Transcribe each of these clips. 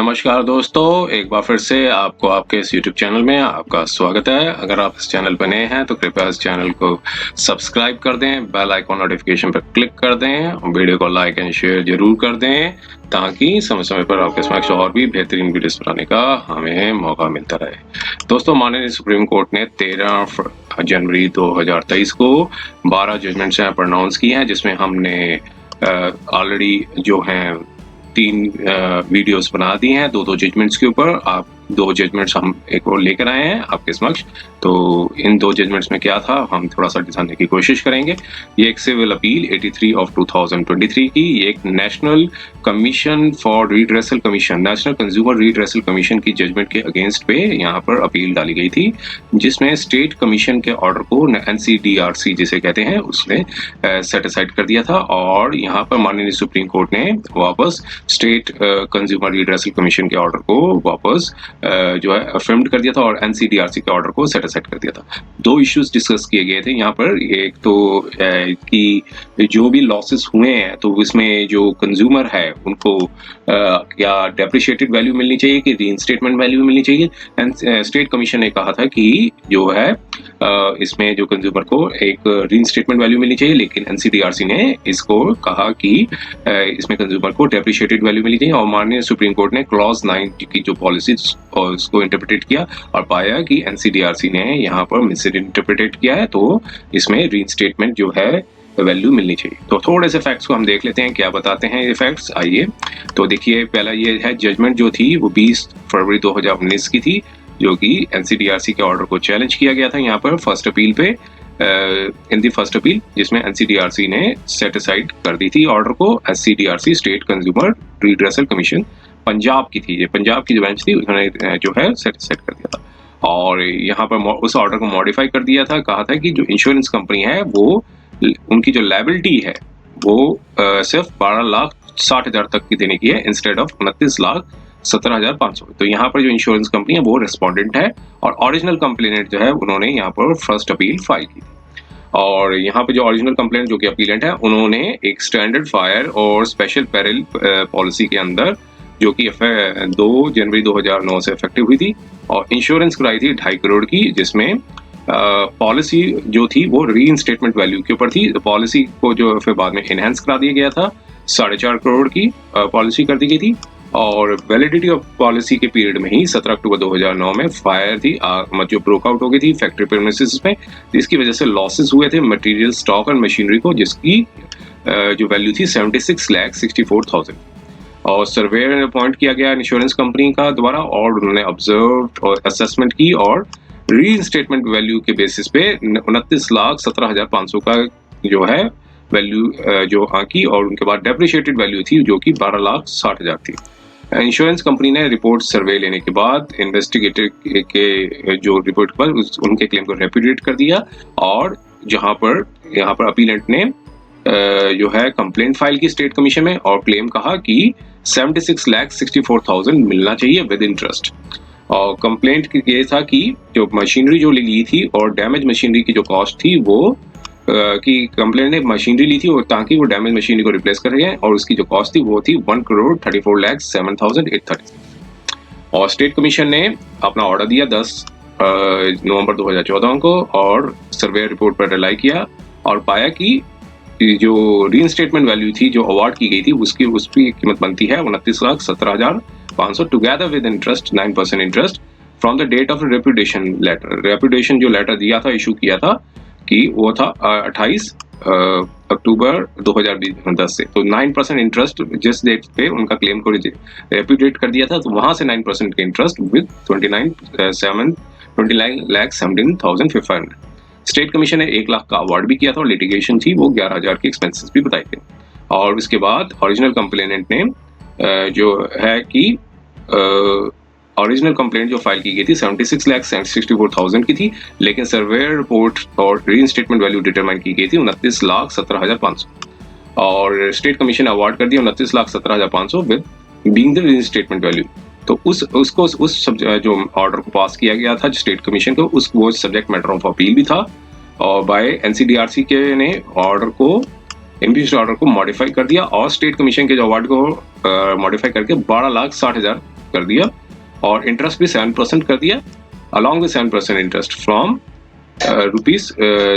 नमस्कार दोस्तों, एक बार फिर से आपको आपके इस YouTube चैनल में आपका स्वागत है। अगर आप इस चैनल पर नए हैं तो कृपया इस चैनल को सब्सक्राइब कर दें, बेल आइकॉन नोटिफिकेशन पर क्लिक कर दें और वीडियो को लाइक एंड शेयर जरूर कर दें ताकि समय समय पर आपके समक्ष और भी बेहतरीन वीडियोस बनाने का हमें मौका मिलता रहे। दोस्तों, माननीय सुप्रीम कोर्ट ने 13 जनवरी 2023 को 12 जजमेंट्स प्रोनाउंस किए हैं, जिसमें हमने ऑलरेडी जो हैं 3 वीडियोस बना दी हैं दो जजमेंट्स के ऊपर। आप 2 जजमेंट्स हम एक और लेकर आए हैं आपके समक्ष। तो इन 2 जजमेंट्स में क्या था हम थोड़ा सा जानने की कोशिश करेंगे। ये एक सिविल अपील 83 ऑफ 2023 की, ये एक national commission for redressal commission, national consumer redressal commission की जजमेंट के अगेंस्ट पे यहाँ पर अपील डाली गई थी, जिसमें स्टेट कमीशन के ऑर्डर को NCDRC जिसे कहते हैं उसने सेट असाइड कर दिया था। और यहाँ पर माननीय सुप्रीम कोर्ट ने वापस स्टेट कंज्यूमर रिड्रेसल कमीशन के ऑर्डर को वापस जो है अफर्म्ड कर दिया था और NCDRC के ऑर्डर को सेट असाइड कर दिया था। 2 इश्यूज डिस्कस किए गए थे यहाँ पर। एक तो कि जो भी लॉसेस हुए हैं तो इसमें जो कंज्यूमर है उनको क्या डेप्रिशिएटेड वैल्यू मिलनी चाहिए कि रीइंस्टेटमेंट वैल्यू मिलनी चाहिए। एंड स्टेट कमीशन ने कहा था कि जो है इसमें जो कंज्यूमर को एक रीइंस्टेटमेंट वैल्यू मिलनी चाहिए, लेकिन NCDRC ने इसको कहा कि इसमें कंज्यूमर को डेप्रिशिएटेड वैल्यू मिलनी चाहिए। और माननीय सुप्रीम कोर्ट ने क्लॉज 9 की जो पॉलिसी उसको इंटरप्रेटेड किया और पाया कि NCDRC ने यहाँ पर मिस इंटरप्रेटेड किया है, तो इसमें रीइंस्टेटमेंट जो है वैल्यू मिलनी चाहिए। तो थोड़े से फैक्ट्स को हम देख लेते हैं, क्या बताते हैं ये फैक्ट्स। आइए तो देखिए, पहला ये है जजमेंट जो थी वो 20 फरवरी 2019 की थी, जो कि NCDRC के ऑर्डर को चैलेंज किया गया था यहाँ पर फर्स्ट अपील पे, इन दी फर्स्ट अपील, जिसमें NCDRC ने सेट असाइड कर दी थी ऑर्डर को। NCDRC state consumer redressal commission Punjab की थी, ये पंजाब की जो बेंच थी उन्होंने जो है सेट असाइड कर दिया था। और यहाँ पर उस ऑर्डर को मॉडिफाई कर दिया था, कहा था कि जो इंश्योरेंस कंपनी है वो उनकी जो लायबिलिटी है वो सिर्फ 12,60,000 तक की देने की है इंस्टेड ऑफ 29,17,500। तो यहाँ पर जो इंश्योरेंस कंपनी है वो रेस्पोंडेंट है और ओरिजिनल कंप्लेनेंट जो है उन्होंने यहाँ पर फर्स्ट अपील फाइल की थी। और यहाँ पे जो ओरिजिनल कंप्लेनेंट जो कि अपीलेंट है उन्होंने एक स्टैंडर्ड फायर और स्पेशल पेरिल पॉलिसी के अंदर, जो कि 2 जनवरी 2009 से इफेक्टिव हुई थी, और इंश्योरेंस कराई थी 2.5 करोड़ की, जिसमें पॉलिसी जो थी वो रीइंस्टेटमेंट वैल्यू के ऊपर थी। पॉलिसी को जो फिर बाद में इनहेंस करा दिया गया था, 4.5 करोड़ की पॉलिसी कर दी गई थी। और वैलिडिटी ऑफ पॉलिसी के पीरियड में ही 17 अक्टूबर 2009 में फायर थी जो ब्रोक आउट हो गई थी फैक्ट्री प्रेमिसेस में, जिसकी वजह से लॉसेस हुए थे मटेरियल, स्टॉक और मशीनरी को, जिसकी जो वैल्यू थी 76,64,000। और सर्वेयर अपॉइंट किया गया इंश्योरेंस कंपनी का द्वारा, और उन्होंने ऑब्जर्व और असेसमेंट की और रीइंस्टेटमेंट वैल्यू के बेसिस पे 29,17,500 का जो है वैल्यू जो आंकी, और उनके बाद डेप्रिशिएटेड वैल्यू थी जो कि 12,60,000 थी। इंश्योरेंस कंपनी ने रिपोर्ट सर्वे लेने के बाद इन्वेस्टिगेटर के जो रिपोर्ट पर उनके क्लेम को रेप्यूडिएट कर दिया, और यहाँ पर अपीलेंट ने जो है कंप्लेंट फाइल की स्टेट कमीशन में और क्लेम कहा कि 76,64,000 मिलना चाहिए विद इंटरेस्ट। और कंप्लेंट ये था कि जो मशीनरी जो ली थी और डैमेज मशीनरी की जो कॉस्ट थी वो कि कंप्लेंट ने मशीनरी ली थी और ताकि वो डैमेज मशीनरी को रिप्लेस कर सकें, और उसकी जो कॉस्ट थी वो थी 1,34,07,830। और स्टेट कमीशन ने अपना ऑर्डर दिया 10 नवंबर 2014 को, और सर्वे रिपोर्ट पर रिलाई किया और पाया कि जो रीइंस्टेटमेंट वैल्यू थी जो अवार्ड की गई थी उसकी कीमत बनती है 29,17,500 together with interest 9% interest from the date of reputation letter. Reputation जो लेटर दिया था, इशू किया था, कि वो था 28 अक्टूबर 2010 से। तो 9% इंटरेस्ट जिस डेट पे उनका क्लेम को रेप्यूटेट कर दिया था, तो वहां से 9% के इंटरेस्ट विद 29,17,500। स्टेट कमीशन ने 1 लाख का अवार्ड भी किया था और लिटिगेशन थी वो 11,000 के एक्सपेंसेस भी बताए थे। और उसके बाद ओरिजिनल कंप्लेनेंट ने जो है कि ओरिजिनल कंप्लेंट जो फाइल की गई थी 76,64,000 की थी, लेकिन सर्वेयर रिपोर्ट और रीइंस्टेटमेंट वैल्यू डिटरमाइन की गई थी 29,17,500। और स्टेट कमीशन ने अवार्ड कर दिया 29,17,500 with being the reinstatement value. तो उस जो ऑर्डर को पास किया गया था स्टेट कमीशन को, वो सब्जेक्ट मैटर ऑफ अपील भी था, और बाय NCDRC के ने ऑर्डर को इम्पीच्ड ऑर्डर को मॉडिफाई कर दिया और स्टेट कमीशन के जो अवार्ड को मॉडिफाई करके 12,60,000 कर दिया और इंटरेस्ट भी 7% कर दिया, along with 7% interest from rupees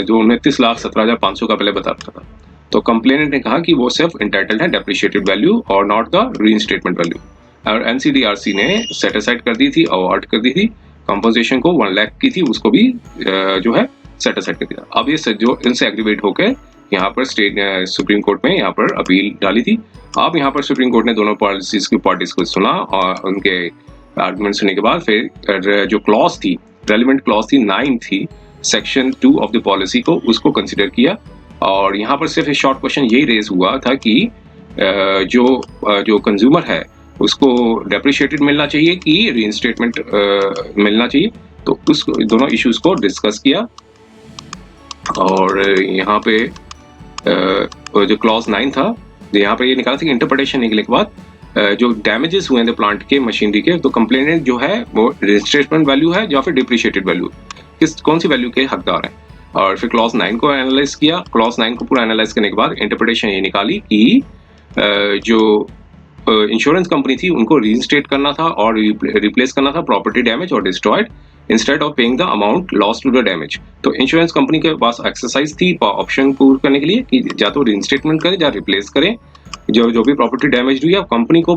जो 29,17,500 का पहले बता रखा था। तो कंप्लेनेंट ने कहा कि वो सिर्फ इंटाइटल्ड है डेप्रिशिएटेड वैल्यू और नॉट द रीइंस्टेटमेंट वैल्यू, और एनसीडीआरसी ने सेट असाइड कर दी थी, अवार्ड कर दी थी, कंपोजिशन को 1 लाख की थी उसको भी जो है सेट असाइड कर दिया। अब ये जो इनसे एग्रीवेट होकर यहाँ पर स्टेट सुप्रीम कोर्ट में यहाँ पर अपील डाली थी। अब यहाँ पर सुप्रीम कोर्ट ने दोनों पॉलिसीज की पार्टीज को सुना और उनके आर्गुमेंट सुनने के बाद फिर जो क्लॉज थी, रेलिवेंट क्लॉज थी 9 थी सेक्शन 2 ऑफ द पॉलिसी को, उसको कंसिडर किया। और यहाँ पर सिर्फ एक शॉर्ट क्वेश्चन यही रेज हुआ था कि जो कंज्यूमर है उसको डेप्रिशिएटेड मिलना चाहिए कि रीइंस्टेटमेंट मिलना चाहिए। तो उस दोनों इश्यूज को डिस्कस किया और यहाँ पे जो क्लॉज 9 था यहाँ पे ये निकाला था कि इंटरप्रिटेशन निकलने के बाद जो डैमेजेस हुए हैं प्लांट के मशीनरी के, तो कंप्लेनेंट जो है वो रीइंस्टेटमेंट वैल्यू है या फिर डिप्रिशिएटेड वैल्यू, कौन सी वैल्यू के हकदार हैं। और फिर क्लॉज 9 को एनालाइज किया। क्लॉज 9 को पूरा एनालाइज करने के बाद इंटरप्रिटेशन ये निकाली कि जो इंश्योरेंस कंपनी थी उनको रीइंस्टेट करना था और रिप्लेस करना था प्रॉपर्टी डैमेज और destroyed instead of paying the amount loss to the damage. तो इंश्योरेंस कंपनी के पास एक्सरसाइज थी ऑप्शन पूरा करने के लिए कि या तो रीइंस्टेटमेंट करे या रिप्लेस करे जो भी प्रॉपर्टी डैमेज हुई है। कंपनी को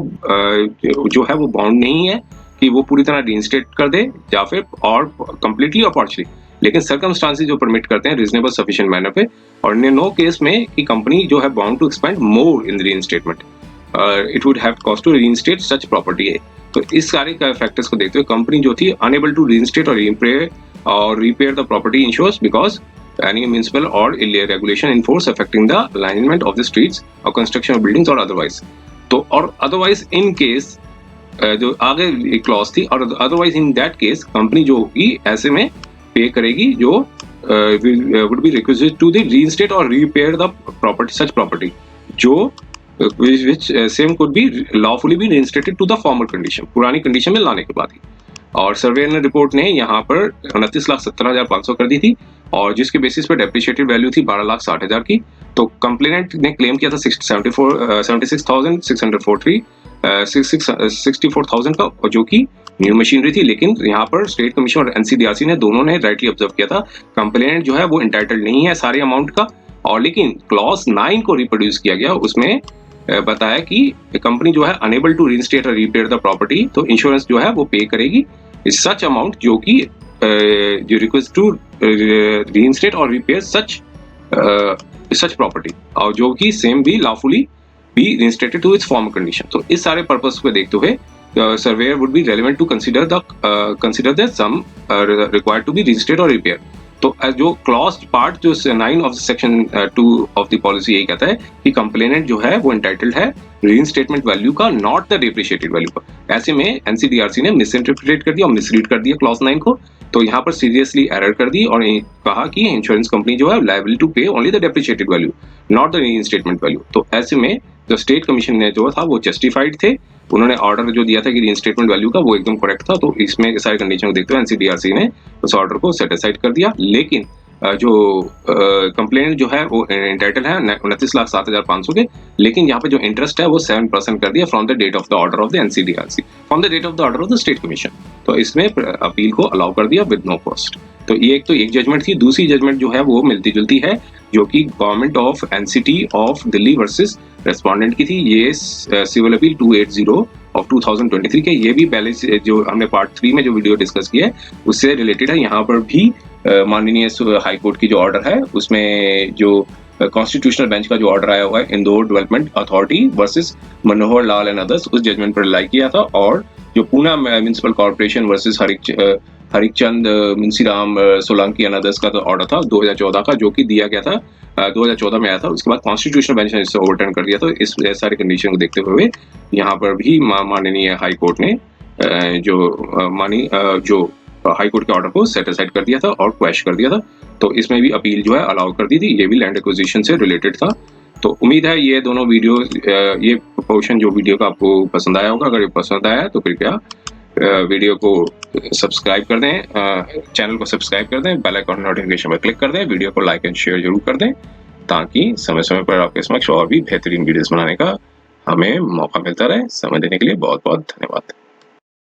जो है वो बाउंड नहीं है कि वो पूरी तरह रीइंस्टेट कर दे या फिर और कंप्लीटली और पार्शली, लेकिन सर्कमस्टांसेस जो परमिट करते हैं रीजनेबल सफिशिएंट मैनर पे, और नो केस में कि कंपनी जो है bound to expend more in reinstatement, it would have cost to reinstate such property है। तो इस सारे फैक्टर्स को देखते हुए कंपनी जो थी अनेबल टू रीइंस्टेट और repair the property insurers because any municipal or regulation in force affecting the alignment of the streets or construction of buildings or otherwise। तो और otherwise in case जो आगे क्लॉज थी, और otherwise in that case company जो होगी ऐसे में पे करेगी जो would be requisite to the reinstate or repair the property such property जो which same could be lawfully be reinstated to the former condition, पुरानी कंडीशन में लाने के बाद ही। और सर्वेयर रिपोर्ट ने यहाँ पर 29,17,500 कर दी थी और जिसके बेसिस पर डेप्रिशिएटेड वैल्यू थी 12,60,000 की। तो कंप्लेनेंट ने क्लेम किया था 64,000 का जो कि न्यू मशीनरी थी, लेकिन यहाँ पर स्टेट कमीशन और एनसीडीआरसी ने दोनों ने राइटली ऑब्जर्व किया था कंप्लेनेंट जो है वो इंटाइटल्ड नहीं है सारे अमाउंट का। और लेकिन क्लॉज 9 को रिप्रोड्यूस किया गया, उसमें बताया कि कंपनी जो है अनेबल टू रीइंस्टेट और रिपेयर द प्रॉपर्टी, तो इंश्योरेंस जो है वो पे करेगी सच अमाउंट जो कि जो रिक्वेस्ट टू रीइंस्टेट और रिपेयर सच प्रॉपर्टी, और जो कि सेम भी lawfully be reinstated to its former condition. तो इस सारे पर्पस को देखते हुए surveyor would be relevant to consider the sum required to be reinstate और रिपेयर। तो जो क्लॉज पार्ट जो 9 of section 2 of the policy यही कहता है कि कंप्लेनेंट जो है वो इंटाइटल्ड है रीइंस्टेटमेंट वैल्यू का, नॉट द डेप्रिशिएटेड वैल्यू का। ऐसे में एनसीडीआरसी ने मिसइंटरप्रेट कर दिया और मिसरीड कर दिया क्लॉज 9 को, तो यहाँ पर सीरियसली एरर कर दी और कहा कि इंश्योरेंस कंपनी जो है liable to pay only the depreciated value, not the reinstatement value. तो ऐसे में जो स्टेट कमीशन ने जो था वो जस्टिफाइड थे, उन्होंने ऑर्डर जो दिया था कि रीइंस्टेटमेंट वैल्यू का वो एकदम करेक्ट था। तो इसमें सारी कंडीशन को देखते हुए एनसीडीआरसी ने उस ऑर्डर को सेट असाइड कर दिया। लेकिन जो कंप्लेंट जो है वो इंटाइटल है 29,07,500 के, लेकिन यहाँ पे जो इंटरेस्ट है वो 7% कर दिया from the date of the order of the NCDRC, from the date of the order of the state commission. तो इसमें अपील को अलाउ कर दिया विद नो कॉस्ट। तो ये एक जजमेंट थी। दूसरी जजमेंट जो है वो मिलती जुलती है, जो कि government of NCT of Delhi versus respondent की थी। ये सिविल अपील 280 ऑफ 2023 के, ये भी पहले जो हमने पार्ट 3 में जो वीडियो डिस्कस किया है उससे रिलेटेड है। यहाँ पर भी माननीय हाई कोर्ट की जो ऑर्डर है उसमें जो कॉन्स्टिट्यूशनल बेंच का जो ऑर्डर आया हुआ है Indore development authority versus Manohar Lal and others, उस जजमेंट पर रिलाई किया था। और जो Poona municipal corporation versus Harichand Munshiram Solanki and others का तो ऑर्डर था 2014 का, जो कि दिया गया था 2014 में आया था। उसके बाद कॉन्स्टिट्यूशनल बेंच ने इसे ओवरटर्न कर दिया। तो इस सारी कंडीशन को देखते हुए यहाँ पर भी माननीय हाई कोर्ट ने जो हाई कोर्ट के ऑर्डर को सेट असाइड कर दिया था और क्वैश कर दिया था। तो इसमें भी अपील जो है अलाउ कर दी थी। ये भी लैंड एक्विजिशन से रिलेटेड था। तो उम्मीद है ये दोनों वीडियो, ये पोर्शन जो वीडियो का आपको पसंद आया होगा। अगर ये पसंद आया तो कृपया वीडियो को सब्सक्राइब कर दें, चैनल को सब्सक्राइब कर दें, बेल आइकन नोटिफिकेशन पर क्लिक कर दें, वीडियो को लाइक एंड शेयर जरूर कर दें, ताकि समय समय पर आपके समक्ष और भी बेहतरीन वीडियोस बनाने का हमें मौका मिलता रहे। समय देने के लिए बहुत बहुत धन्यवाद।